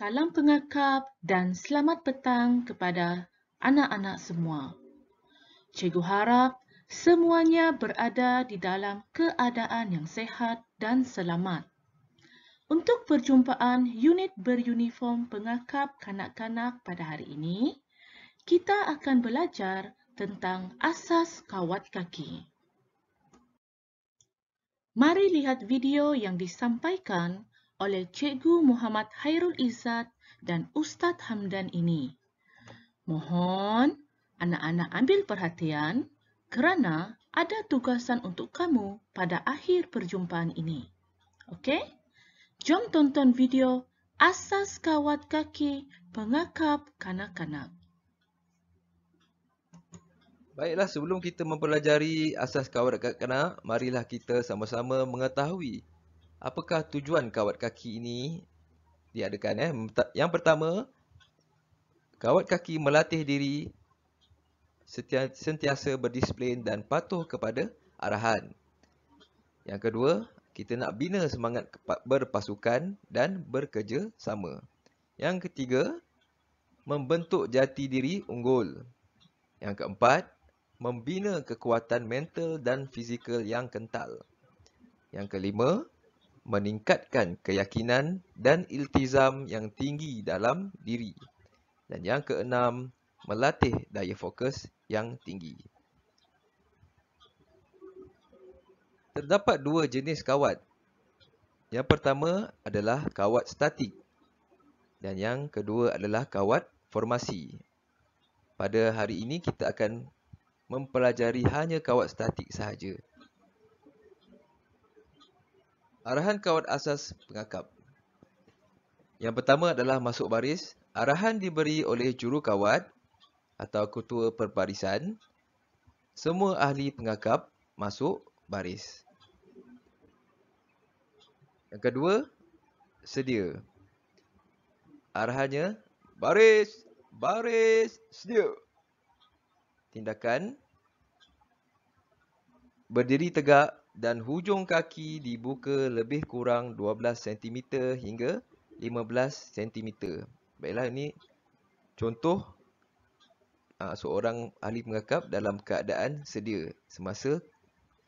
Salam pengakap dan selamat petang kepada anak-anak semua. Cikgu harap semuanya berada di dalam keadaan yang sehat dan selamat. Untuk perjumpaan unit beruniform pengakap kanak-kanak pada hari ini, kita akan belajar tentang asas kawat kaki. Mari lihat video yang disampaikan oleh Cikgu Muhammad Hairul Izzat dan Ustaz Hamdan ini. Mohon anak-anak ambil perhatian kerana ada tugasan untuk kamu pada akhir perjumpaan ini. Okey? Jom tonton video Asas Kawat Kaki Pengakap Kanak-kanak. Baiklah, sebelum kita mempelajari asas kawat kanak-kanak, marilah kita sama-sama mengetahui apakah tujuan kawat kaki ini diadakan. Yang pertama, kawat kaki melatih diri sentiasa berdisiplin dan patuh kepada arahan. Yang kedua, kita nak bina semangat berpasukan dan bekerja sama. Yang ketiga, membentuk jati diri unggul. Yang keempat, membina kekuatan mental dan fizikal yang kental. Yang kelima, meningkatkan keyakinan dan iltizam yang tinggi dalam diri. Dan yang keenam, melatih daya fokus yang tinggi. Terdapat dua jenis kawat. Yang pertama adalah kawat statik dan yang kedua adalah kawat formasi. Pada hari ini kita akan mempelajari hanya kawat statik sahaja. Arahan kawat asas pengakap. Yang pertama adalah masuk baris. Arahan diberi oleh jurukawat atau ketua perbarisan. Semua ahli pengakap masuk baris. Yang kedua, sedia. Arahannya, baris, baris, sedia. Tindakan, berdiri tegak dan hujung kaki dibuka lebih kurang 12 cm hingga 15 cm. Baiklah, ini contoh seorang ahli pengakap dalam keadaan sedia semasa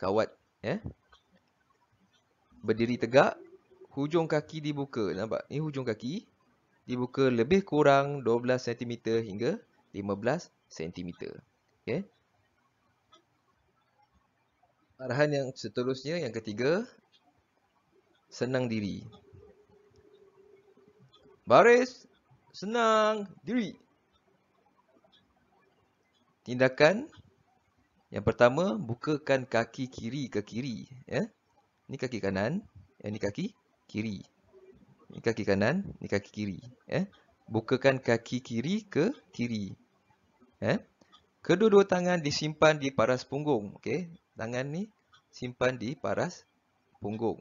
kawat. Berdiri tegak, hujung kaki dibuka. Nampak? Ini hujung kaki dibuka lebih kurang 12 cm hingga 15 cm. Okay. Arahan yang seterusnya, yang ketiga, senang diri. Baris, senang diri. Tindakan yang pertama, bukakan kaki kiri ke kiri. Ini kaki kanan, ini kaki kiri. Ini kaki kanan, ini kaki kiri. Bukakan kaki kiri ke kiri. Kedua-dua tangan disimpan di paras punggung. Okey, tangan ni simpan di paras punggung.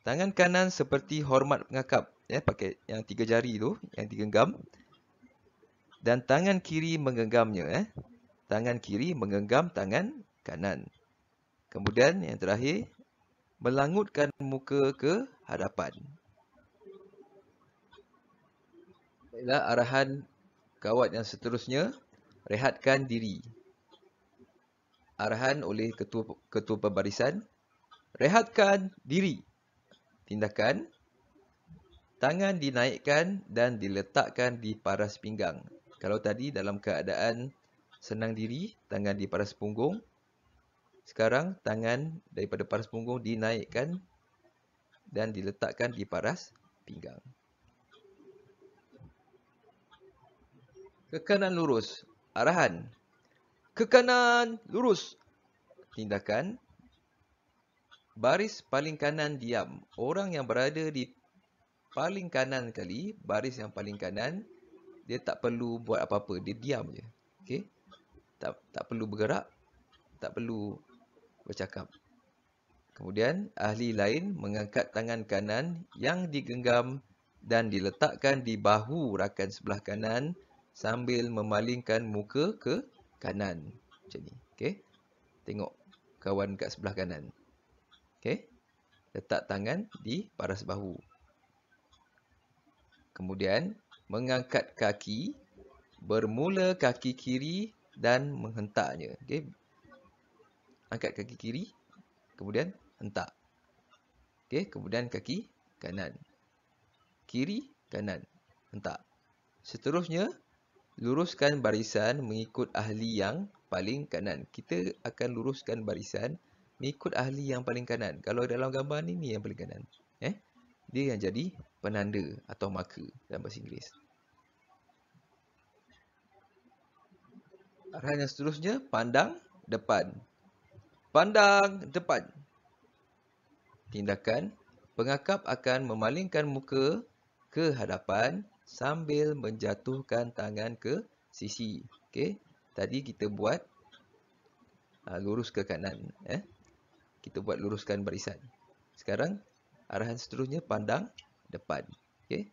Tangan kanan seperti hormat pengakap, pakai yang 3 jari tu yang digenggam. Dan tangan kiri menggenggamnya. Tangan kiri menggenggam tangan kanan. Kemudian yang terakhir, melangutkan muka ke hadapan. Baiklah, arahan kawat yang seterusnya, rehatkan diri. Arahan oleh ketua pembarisan, rehatkan diri. Tindakan, tangan dinaikkan dan diletakkan di paras pinggang. Kalau tadi dalam keadaan senang diri, tangan di paras punggung. Sekarang tangan daripada paras punggung dinaikkan dan diletakkan di paras pinggang. Ke kanan lurus. Arahan, ke kanan lurus. Tindakan, baris paling kanan diam. Orang yang berada di paling kanan kali, baris yang paling kanan, dia tak perlu buat apa-apa, dia diam je. Okey? Tak perlu bergerak, tak perlu bercakap. Kemudian ahli lain mengangkat tangan kanan yang digenggam dan diletakkan di bahu rakan sebelah kanan sambil memalingkan muka ke kanan. Macam ni. Okey? Tengok kawan kat sebelah kanan. Okey? Letak tangan di paras bahu. Kemudian, mengangkat kaki, bermula kaki kiri dan menghentaknya. Okey. Angkat kaki kiri, kemudian hentak. Okey, kemudian kaki kanan. Kiri, kanan, hentak. Seterusnya, luruskan barisan mengikut ahli yang paling kanan. Kita akan luruskan barisan mengikut ahli yang paling kanan. Kalau dalam gambar ni yang paling kanan. Dia yang jadi penanda atau marker dalam bahasa Inggeris. Arahan yang seterusnya, pandang depan. Pandang depan. Tindakan, pengakap akan memalingkan muka ke hadapan sambil menjatuhkan tangan ke sisi. Okey, tadi kita buat lurus ke kanan. Kita buat luruskan barisan. Sekarang, arahan seterusnya pandang depan. Okey,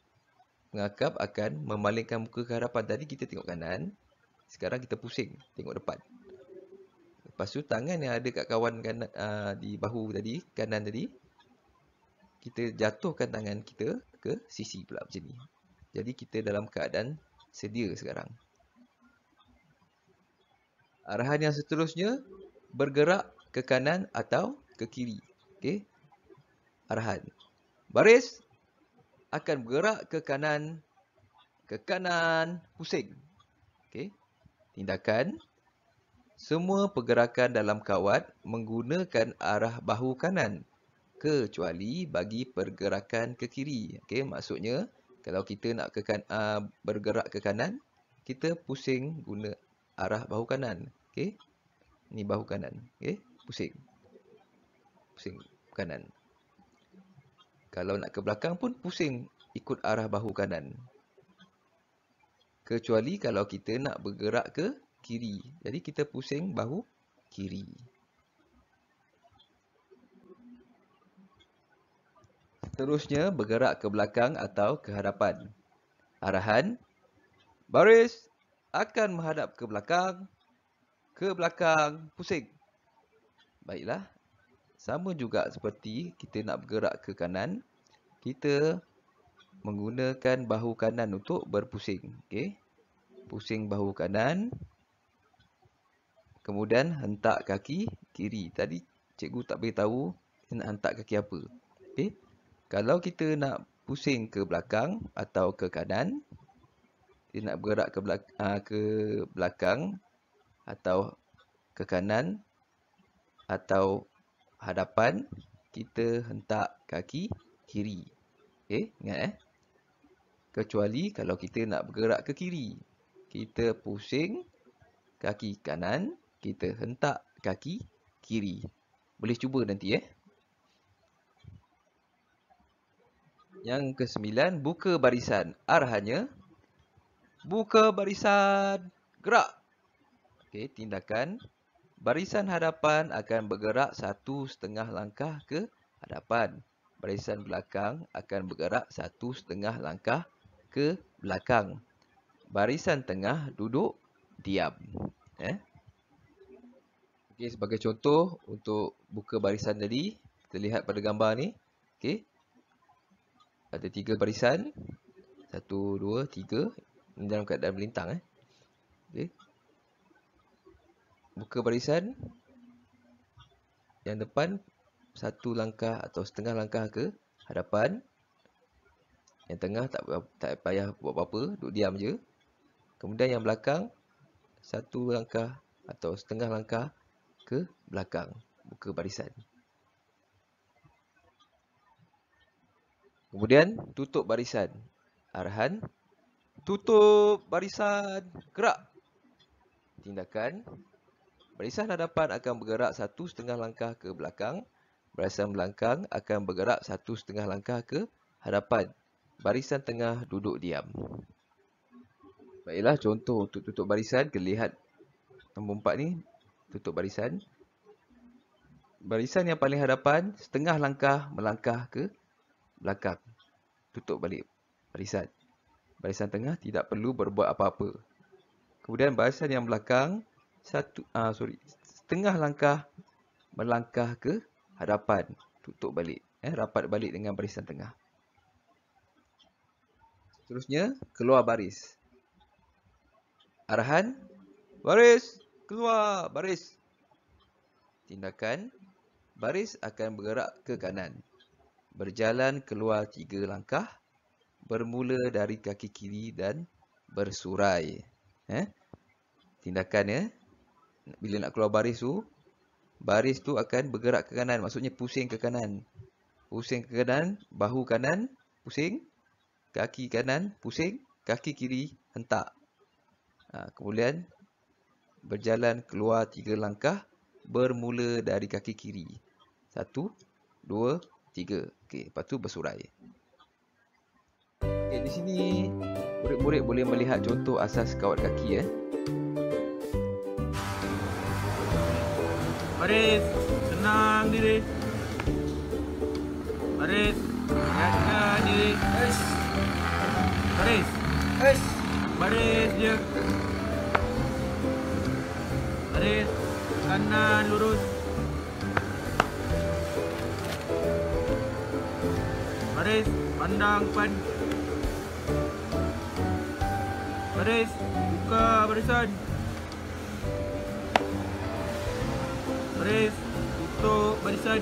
pengakap akan memalingkan muka ke hadapan. Tadi kita tengok kanan. Sekarang kita pusing, tengok depan. Lepas tu tangan yang ada kat kawan kanan, di bahu tadi, kanan tadi, kita jatuhkan tangan kita ke sisi pula macam ni. Jadi kita dalam keadaan sedia sekarang. Arahan yang seterusnya, bergerak ke kanan atau ke kiri. Okey. Arahan. Baris akan bergerak ke kanan, pusing. Okey. Tindakan, semua pergerakan dalam kawat menggunakan arah bahu kanan kecuali bagi pergerakan ke kiri. Okey, maksudnya kalau kita nak bergerak ke kanan, kita pusing guna arah bahu kanan. Okey. Ni bahu kanan. Okey, pusing. Pusing kanan. Kalau nak ke belakang pun pusing ikut arah bahu kanan. Kecuali kalau kita nak bergerak ke kiri. Jadi kita pusing bahu kiri. Seterusnya, bergerak ke belakang atau ke hadapan. Arahan, baris akan menghadap ke belakang, pusing. Baiklah, sama juga seperti kita nak bergerak ke kanan, kita menggunakan bahu kanan untuk berpusing. Okey, pusing bahu kanan, kemudian hentak kaki kiri. Tadi cikgu tak beritahu kita nak hentak kaki apa. Okey, kalau kita nak pusing ke belakang atau ke kanan, dia nak bergerak ke belakang atau ke kanan atau hadapan, kita hentak kaki kiri. Okey, ingat Kecuali kalau kita nak bergerak ke kiri, kita pusing kaki kanan, kita hentak kaki kiri. Boleh cuba nanti Yang ke-9, buka barisan. Arahannya, buka barisan, gerak. Okey, tindakan, barisan hadapan akan bergerak 1,5 langkah ke hadapan. Barisan belakang akan bergerak 1,5 langkah ke belakang. Barisan tengah duduk diam. Okey, sebagai contoh untuk buka barisan tadi, kita lihat pada gambar ni. Okey. Ada 3 barisan. 1, 2, 3. Ini dalam keadaan melintang. Okey. Buka barisan. Yang depan 1 langkah atau setengah langkah ke hadapan. Yang tengah tak payah buat apa-apa, duduk diam je. Kemudian yang belakang 1 langkah atau setengah langkah ke belakang. Buka barisan. Kemudian tutup barisan. Arahan, tutup barisan, gerak. Tindakan, barisan hadapan akan bergerak 1,5 langkah ke belakang. Barisan belakang akan bergerak 1,5 langkah ke hadapan. Barisan tengah duduk diam. Baiklah, contoh untuk tutup barisan. Kita lihat nombor 4 ni. Tutup barisan. Barisan yang paling hadapan, setengah langkah melangkah ke belakang. Tutup balik barisan. Barisan tengah tidak perlu berbuat apa-apa. Kemudian barisan yang belakang, setengah langkah melangkah ke hadapan. Tutup balik. Rapat balik dengan barisan tengah. Seterusnya, keluar baris. Arahan, baris, keluar, baris. Tindakan, baris akan bergerak ke kanan. Berjalan keluar 3 langkah. Bermula dari kaki kiri dan bersurai. Tindakannya, bila nak keluar baris tu akan bergerak ke kanan. Maksudnya pusing ke kanan. Pusing ke kanan, bahu kanan, pusing. Kaki kanan, pusing. Kaki kiri, hentak. Kemudian, berjalan keluar 3 langkah. Bermula dari kaki kiri. 1, 2, 3. Okey, lepas tu bersurai. Okey, di sini murid-murid boleh melihat contoh asas kawat kaki. Baris, tenang diri. Baris, rehatkan diri. Baris. Baris je. Baris, kanan lurus. Baris, pandang depan. Baris, buka barisan. Baris, tutup barisan.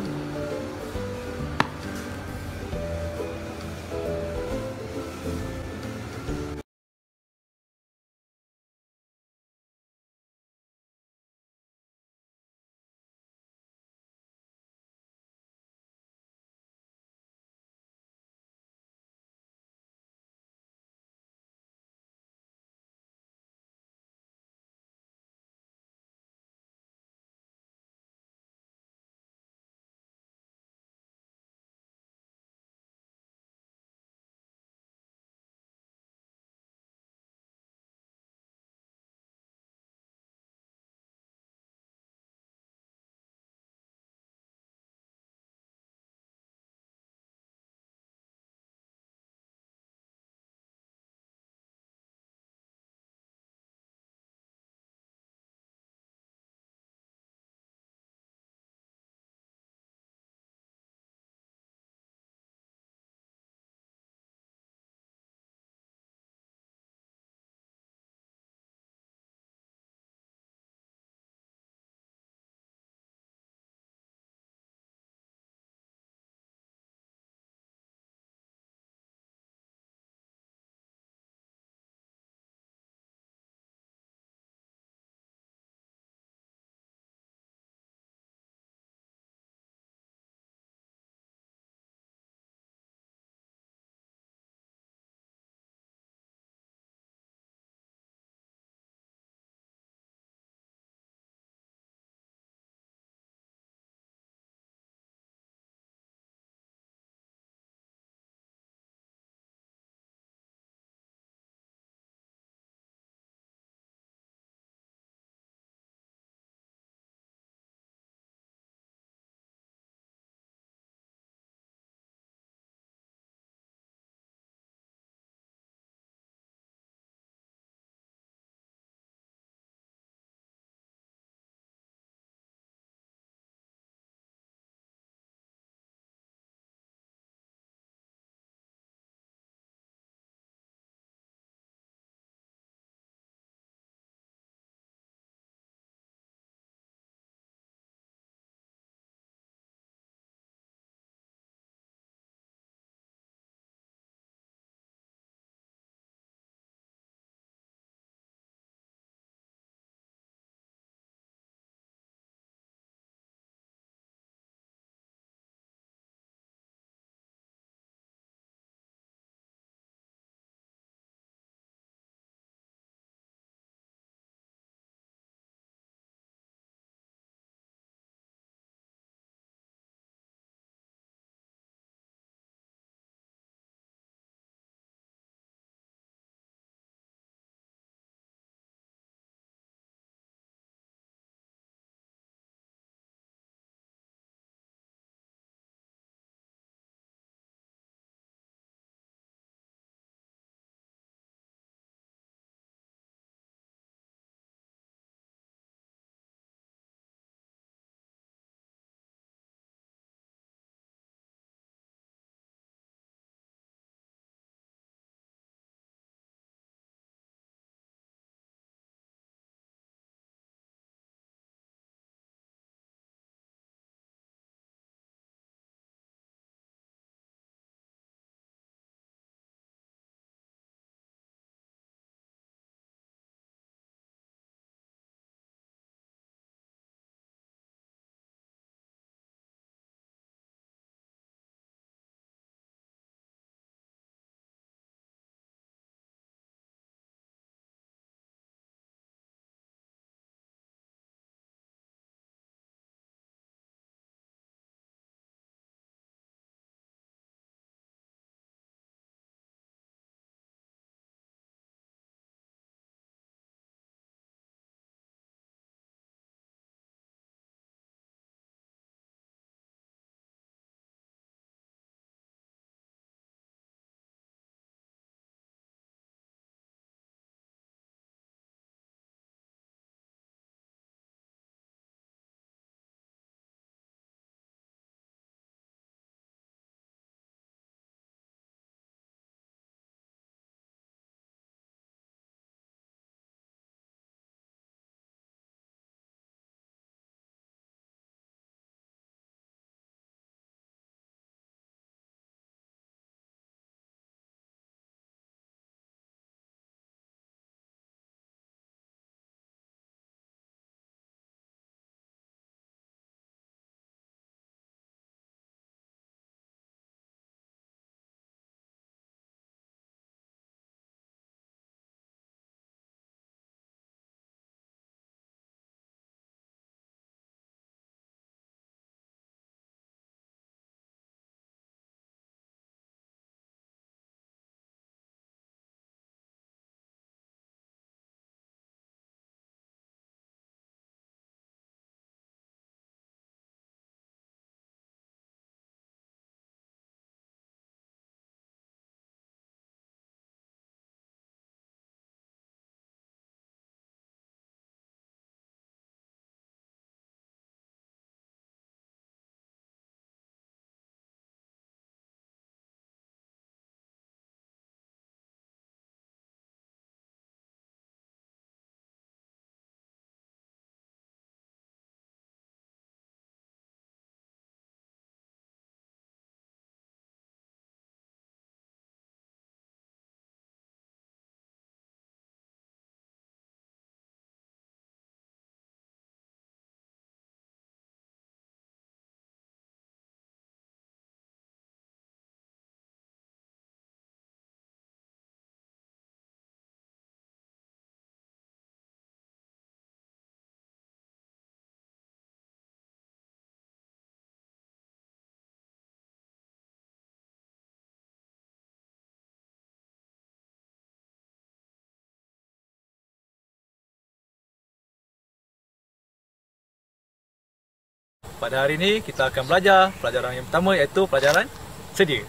pada hari ini kita akan belajar pelajaran yang pertama, iaitu pelajaran sedia.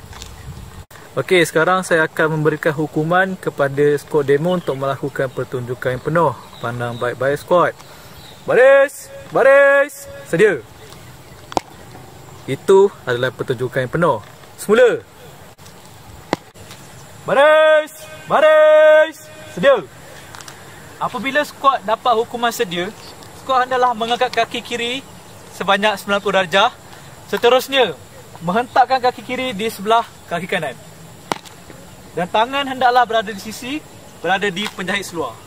Okey, sekarang saya akan memberikan hukuman kepada skuad demo untuk melakukan pertunjukan yang penuh. Pandang baik-baik skuad. Baris, baris, sedia. Itu adalah pertunjukan yang penuh. Semula. Baris, baris, sedia. Apabila skuad dapat hukuman sedia, skuad hendaklah mengangkat kaki kiri sebanyak 90 darjah. Seterusnya, menghentakkan kaki kiri di sebelah kaki kanan. Dan tangan hendaklah berada di penjahit seluar.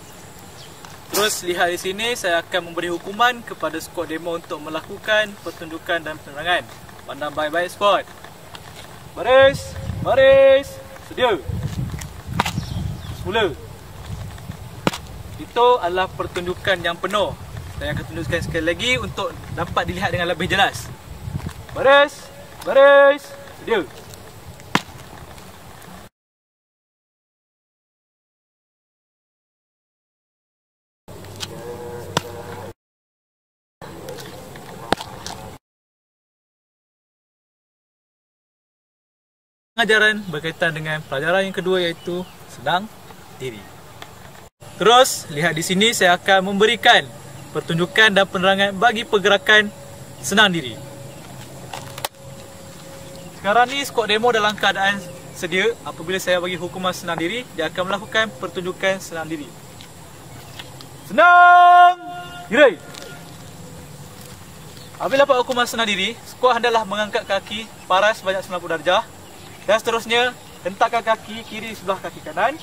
Terus lihat di sini, saya akan memberi hukuman kepada skuad demo untuk melakukan pertunjukan dan penerangan. Pandang baik-baik skuad. Baris, baris, sedia. Semula. Itu adalah pertunjukan yang penuh. Saya akan tunjukkan sekali lagi untuk dapat dilihat dengan lebih jelas. Baris, baris, sedia. Pengajaran berkaitan dengan pelajaran yang kedua, iaitu senang diri. Terus, lihat di sini saya akan memberikan pertunjukan dan penerangan bagi pergerakan senang diri. Sekarang ni skuad demo dalam keadaan sedia. Apabila saya bagi hukuman senang diri, dia akan melakukan pertunjukan senang diri. Senang diri. Apabila dapat hukuman senang diri, skuad hendaklah mengangkat kaki paras sebanyak 90 darjah. Dan seterusnya, hentakkan kaki kiri sebelah kaki kanan.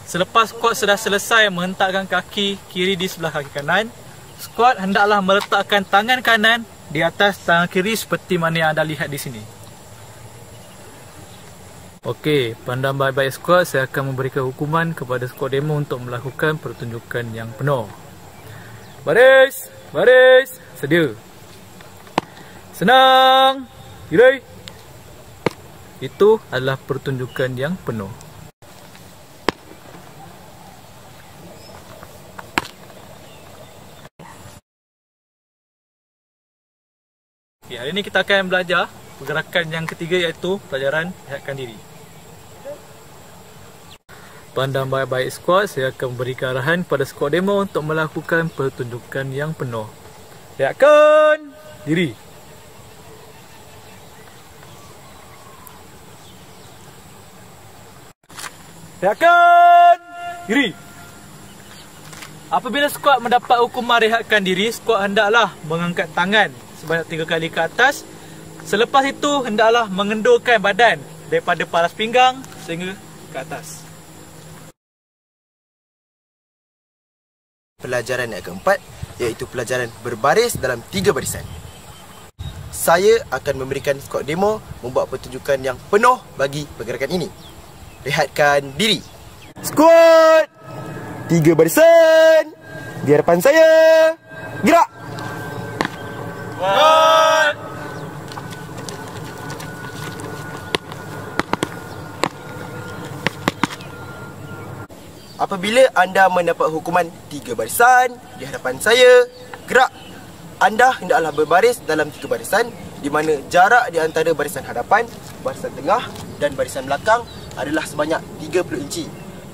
Selepas skuad sudah selesai menghentakkan kaki kiri di sebelah kaki kanan, skuad hendaklah meletakkan tangan kanan di atas tangan kiri seperti mana yang anda lihat di sini. Okey, pandang baik-baik skuad, saya akan memberikan hukuman kepada skuad demo untuk melakukan pertunjukan yang penuh. Baris, baris, sedia. Senang, diri. Itu adalah pertunjukan yang penuh. Okay, hari ini kita akan belajar pergerakan yang ketiga, iaitu pelajaran rehatkan diri. Pandang baik-baik skuad, saya akan memberikan arahan pada skuad demo untuk melakukan pertunjukan yang penuh. Rehatkan diri. Rehatkan diri. Apabila skuad mendapat hukuman rehatkan diri, skuad hendaklah mengangkat tangan sebanyak 3 kali ke atas. Selepas itu, hendaklah mengendurkan badan daripada paras pinggang sehingga ke atas. Pelajaran yang keempat, iaitu pelajaran berbaris dalam 3 barisan. Saya akan memberikan skuad demo membuat pertunjukan yang penuh bagi pergerakan ini. Rehatkan diri. Skuad 3 barisan di hadapan saya. Gerak. Skuad. Apabila anda mendapat hukuman 3 barisan di hadapan saya, gerak. Anda hendaklah berbaris dalam 3 barisan, di mana jarak di antara barisan hadapan, barisan tengah dan barisan belakang adalah sebanyak 30 inci.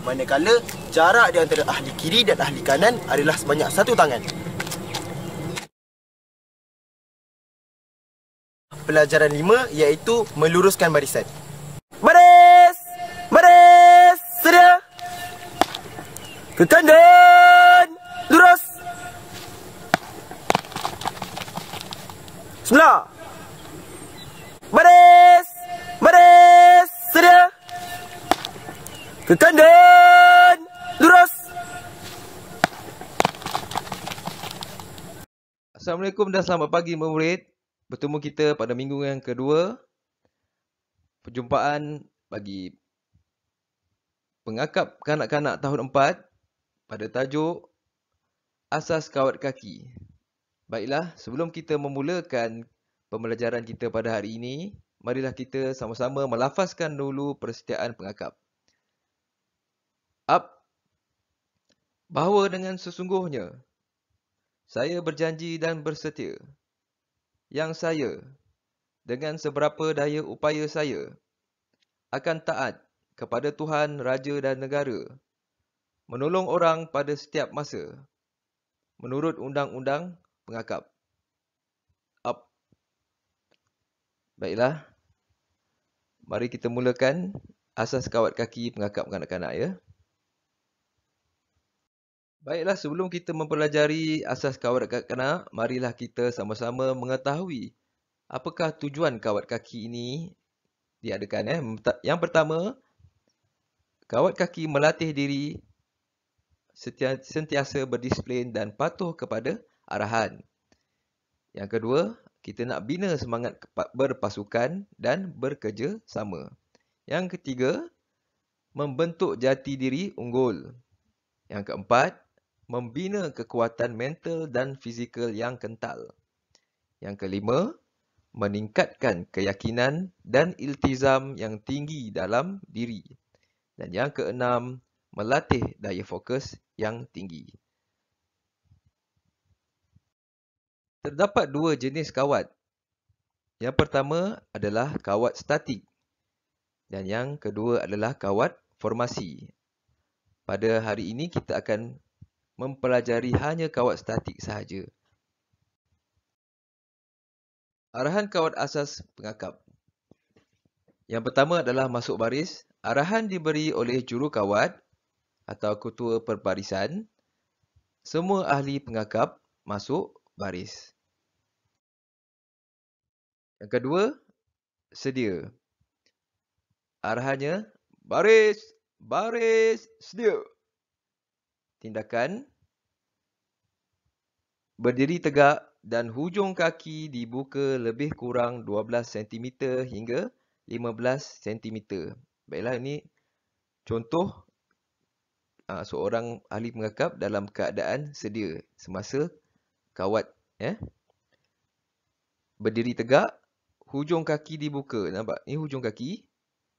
Manakala jarak di antara ahli kiri dan ahli kanan adalah sebanyak 1 tangan. Pelajaran 5, iaitu meluruskan barisan. Baris! Baris! Sedia! Ke kanan! Lurus! Sebelah! Baris! Baris! Sedia! Ke kanan! Lurus! Assalamualaikum dan selamat pagi murid. Bertemu kita pada minggu yang kedua. Perjumpaan bagi pengakap kanak-kanak tahun 4 pada tajuk Asas Kawat Kaki. Baiklah, sebelum kita memulakan pembelajaran kita pada hari ini, marilah kita sama-sama melafazkan dulu persetiaan pengakap. Up. Bahawa dengan sesungguhnya. Saya berjanji dan bersetia yang saya, dengan seberapa daya upaya saya, akan taat kepada Tuhan, Raja dan Negara, menolong orang pada setiap masa, menurut Undang-Undang Pengakap. Up. Baiklah, mari kita mulakan asas kawat kaki pengakap kanak-kanak ya. Baiklah, sebelum kita mempelajari asas kawat kanak-kanak, marilah kita sama-sama mengetahui apakah tujuan kawat kaki ini diadakan. Yang pertama, kawat kaki melatih diri sentiasa berdisiplin dan patuh kepada arahan. Yang kedua, kita nak bina semangat berpasukan dan bekerja sama. Yang ketiga, membentuk jati diri unggul. Yang keempat, membina kekuatan mental dan fizikal yang kental. Yang kelima, meningkatkan keyakinan dan iltizam yang tinggi dalam diri. Dan yang keenam, melatih daya fokus yang tinggi. Terdapat dua jenis kawat. Yang pertama adalah kawat statik dan yang kedua adalah kawat formasi. Pada hari ini kita akan mempelajari hanya kawat statik sahaja. Arahan kawat asas pengakap. Yang pertama adalah masuk baris. Arahan diberi oleh jurukawat atau ketua perbarisan. Semua ahli pengakap masuk baris. Yang kedua, sedia. Arahannya, baris, baris, sedia. Tindakan, berdiri tegak dan hujung kaki dibuka lebih kurang 12 cm hingga 15 cm. Baiklah, ini contoh seorang ahli pengakap dalam keadaan sedia semasa kawat. Berdiri tegak, hujung kaki dibuka. Nampak? Ini hujung kaki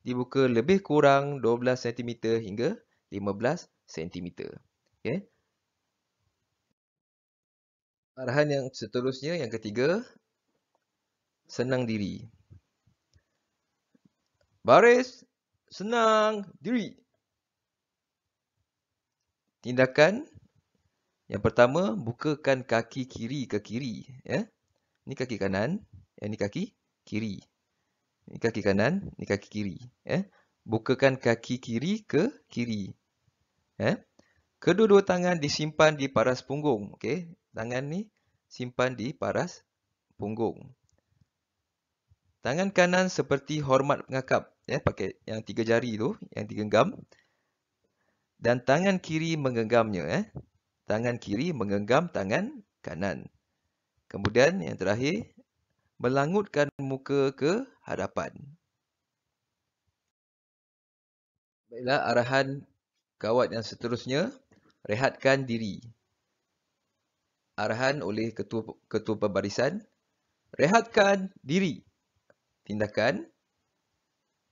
dibuka lebih kurang 12 cm hingga 15 cm. Okay. Arahan yang seterusnya, yang ketiga, senang diri. Baris, senang diri. Tindakan, yang pertama, bukakan kaki kiri ke kiri. Ini kaki kanan, yang ini kaki kiri. Ini kaki kanan, ini kaki kiri. Bukakan kaki kiri ke kiri. Kedua-dua tangan disimpan di paras punggung. Okey, tangan ni simpan di paras punggung. Tangan kanan seperti hormat pengakap, pakai yang 3 jari tu, yang digenggam. Dan tangan kiri menggenggamnya. Tangan kiri menggenggam tangan kanan. Kemudian yang terakhir, melangutkan muka ke hadapan. Baiklah, arahan kawat yang seterusnya, rehatkan diri. Arahan oleh ketua pembarisan, rehatkan diri. Tindakan,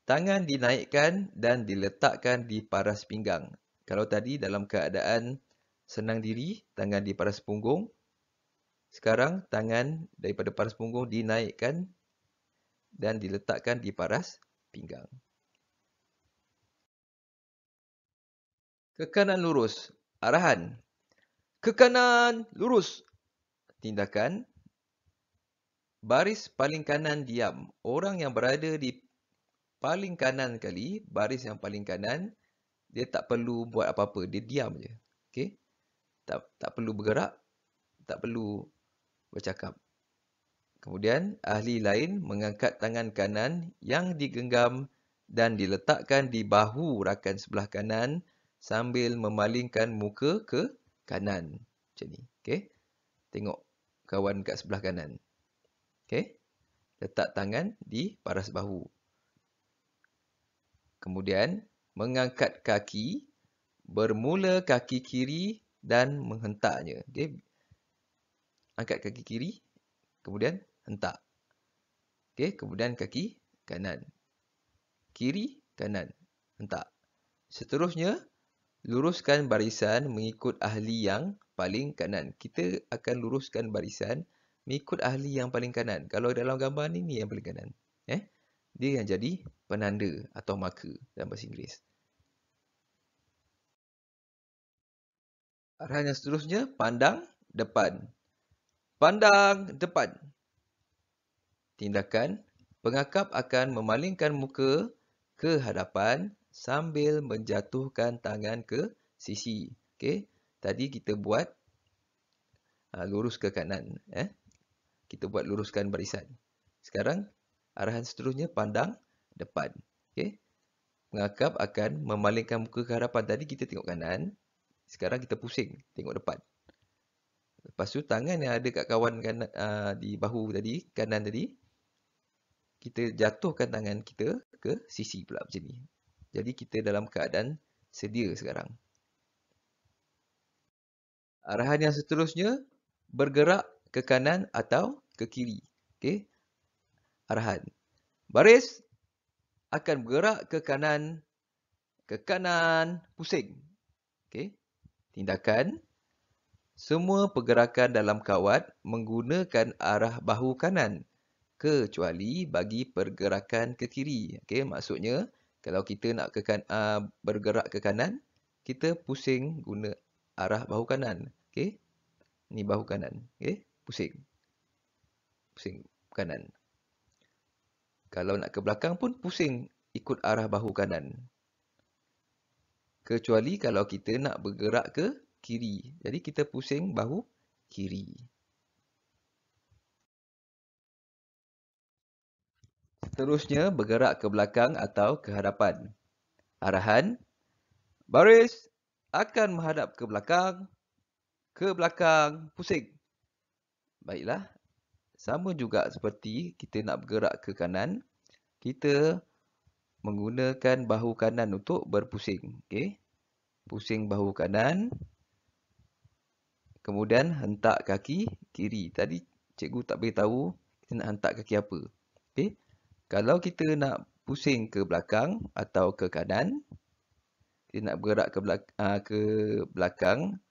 tangan dinaikkan dan diletakkan di paras pinggang. Kalau tadi dalam keadaan senang diri, tangan di paras punggung. Sekarang tangan daripada paras punggung dinaikkan dan diletakkan di paras pinggang. Ke kanan lurus. Arahan. Ke kanan lurus. Tindakan. Baris paling kanan diam. Orang yang berada di paling kanan kali, baris yang paling kanan, dia tak perlu buat apa-apa. Dia diam je. Okay? Tak perlu bergerak. Tak perlu bercakap. Kemudian, ahli lain mengangkat tangan kanan yang digenggam dan diletakkan di bahu rakan sebelah kanan sambil memalingkan muka ke kanan. Macam ni. Okay? Tengok kawan kat sebelah kanan. Okay? Letak tangan di paras bahu. Kemudian, mengangkat kaki, bermula kaki kiri dan menghentaknya. Okay? Angkat kaki kiri, kemudian hentak. Okay? Kemudian kaki kanan. Kiri, kanan, hentak. Seterusnya, luruskan barisan mengikut ahli yang paling kanan. Kita akan luruskan barisan mengikut ahli yang paling kanan. Kalau dalam gambar ni yang paling kanan. Dia yang jadi penanda atau marker dalam bahasa Inggeris. Arahan yang seterusnya, pandang depan. Pandang depan. Tindakan, pengakap akan memalingkan muka ke hadapan sambil menjatuhkan tangan ke sisi. Okey, tadi kita buat lurus ke kanan. Kita buat luruskan barisan. Sekarang, arahan seterusnya pandang depan. Okey, pengakap akan memalingkan muka ke hadapan. Tadi kita tengok kanan. Sekarang kita pusing, tengok depan. Lepas tu tangan yang ada kat kawan kanan, di bahu tadi, kanan tadi, kita jatuhkan tangan kita ke sisi pula macam ni. Jadi kita dalam keadaan sedia sekarang. Arahan yang seterusnya, bergerak ke kanan atau ke kiri. Okey. Arahan. Baris akan bergerak ke kanan, pusing. Okey. Tindakan, semua pergerakan dalam kawat menggunakan arah bahu kanan kecuali bagi pergerakan ke kiri. Okey, maksudnya kalau kita nak bergerak ke kanan, kita pusing guna arah bahu kanan. Okey. Ni bahu kanan. Okey, pusing. Pusing kanan. Kalau nak ke belakang pun pusing ikut arah bahu kanan. Kecuali kalau kita nak bergerak ke kiri. Jadi kita pusing bahu kiri. Seterusnya, bergerak ke belakang atau ke hadapan. Arahan, baris akan menghadap ke belakang, pusing. Baiklah, sama juga seperti kita nak bergerak ke kanan, kita menggunakan bahu kanan untuk berpusing. Okey, pusing bahu kanan, kemudian hentak kaki kiri. Tadi cikgu tak beritahu kita nak hentak kaki apa. Okey, kalau kita nak pusing ke belakang atau ke kanan, kita nak bergerak ke belakang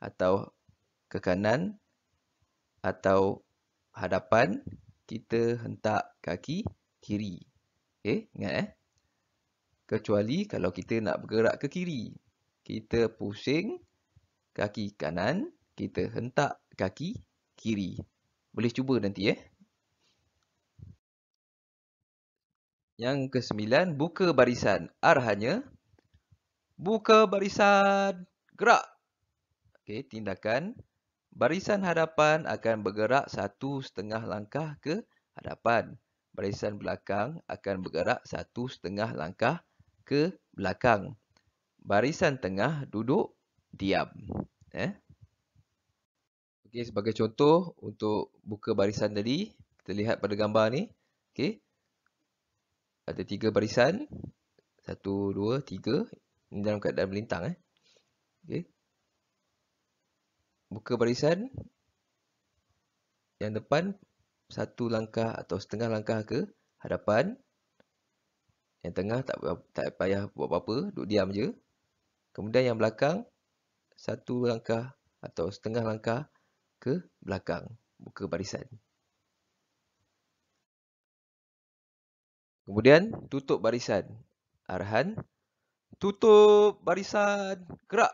atau ke kanan atau hadapan, kita hentak kaki kiri. Okey, ingat Kecuali kalau kita nak bergerak ke kiri, kita pusing kaki kanan, kita hentak kaki kiri. Boleh cuba nanti Yang ke-9, buka barisan. Arahannya, buka barisan, gerak. Okey, tindakan. Barisan hadapan akan bergerak 1,5 langkah ke hadapan. Barisan belakang akan bergerak 1,5 langkah ke belakang. Barisan tengah duduk diam. Okey, sebagai contoh untuk buka barisan tadi, kita lihat pada gambar ni. Okey. Ada 3 barisan. 1, 2, 3. Ini dalam keadaan melintang. Okey. Buka barisan. Yang depan 1 langkah atau setengah langkah ke hadapan. Yang tengah tak payah buat apa-apa, duduk diam je. Kemudian yang belakang 1 langkah atau setengah langkah ke belakang. Buka barisan. Kemudian tutup barisan. Arahan, tutup barisan, gerak.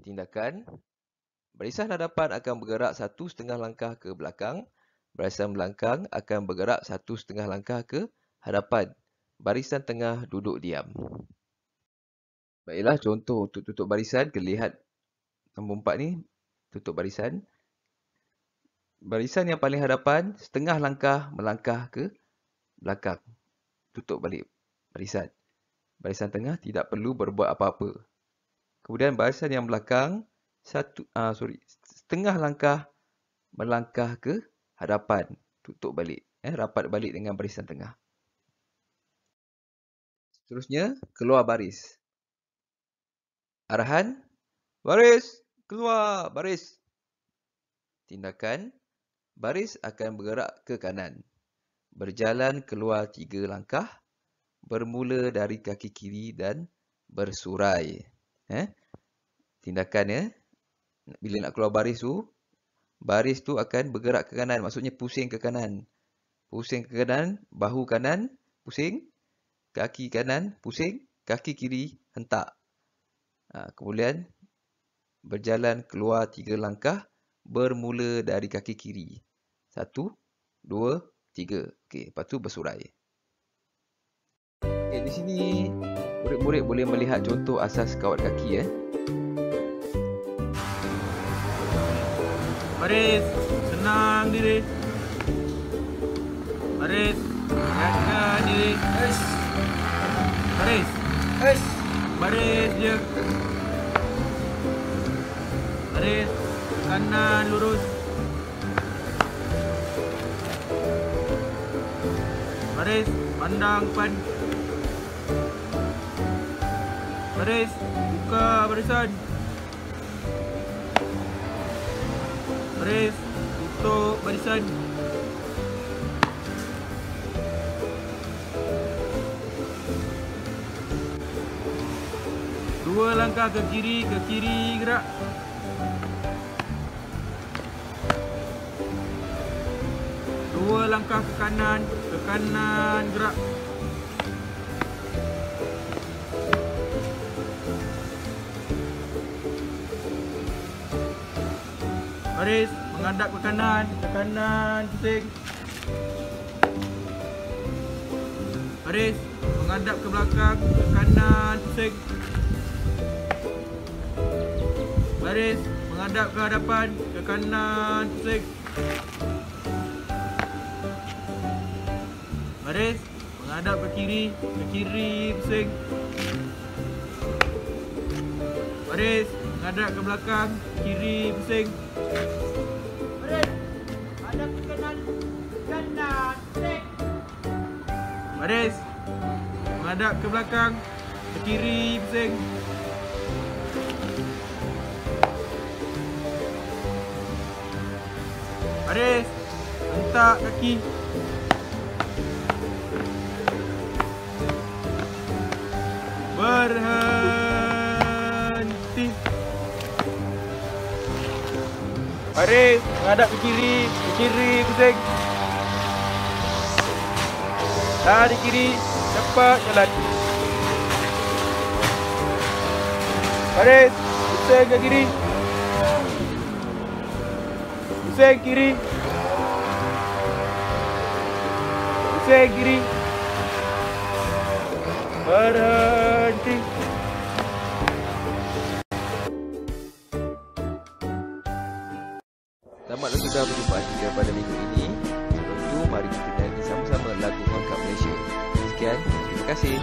Tindakan, barisan hadapan akan bergerak 1,5 langkah ke belakang. Barisan belakang akan bergerak 1,5 langkah ke hadapan. Barisan tengah duduk diam. Baiklah, contoh untuk tutup barisan. Kita lihat nombor 4 ni. Tutup barisan. Barisan yang paling hadapan, setengah langkah melangkah ke belakang. Tutup balik barisan. Barisan tengah tidak perlu berbuat apa-apa. Kemudian barisan yang belakang, setengah langkah melangkah ke hadapan. Tutup balik. Rapat balik dengan barisan tengah. Seterusnya, keluar baris. Arahan, baris, keluar baris. Tindakan, baris akan bergerak ke kanan. Berjalan keluar 3 langkah, bermula dari kaki kiri dan bersurai. Tindakan Bila nak keluar baris tu akan bergerak ke kanan. Maksudnya pusing ke kanan. Pusing ke kanan, bahu kanan, pusing. Kaki kanan, pusing. Kaki kiri, hentak. Kemudian berjalan keluar 3 langkah. Bermula dari kaki kiri. 1, 2, 3. Okey, lepas tu bersurai. Okey, di sini murid-murid boleh melihat contoh asas kawat kaki. Baris, senang diri. Baris, tegakkan diri. Baris. Baris je. Baris, kanan lurus. Baris, pandang depan. Baris, buka barisan. Baris, tutup barisan. Dua langkah ke kiri gerak. Dua langkah ke kanan gerak. Baris, menghadap ke kanan pusing. Baris, menghadap ke belakang, ke kanan pusing. Baris, menghadap ke hadapan, ke kanan pusing. Baris, menghadap ke kiri pusing. Baris, menghadap ke belakang, kiri pusing. Baris, menghadap ke kanan pusing. Baris, menghadap ke belakang, ke kiri pusing. Baris, hentak kaki. Berhenti. Baris, menghadap ke kiri pusing. Lari kiri, cepat jalan. Baris, pusing ke kiri. Pusing kiri. Pusing kiri. Berhenti. Tamatlah sudah perjumpaan kita pada minggu ini. Sebelum itu, mari kita nyanyi sama-sama lagu Mangkap Malaysia. Sekian, terima kasih.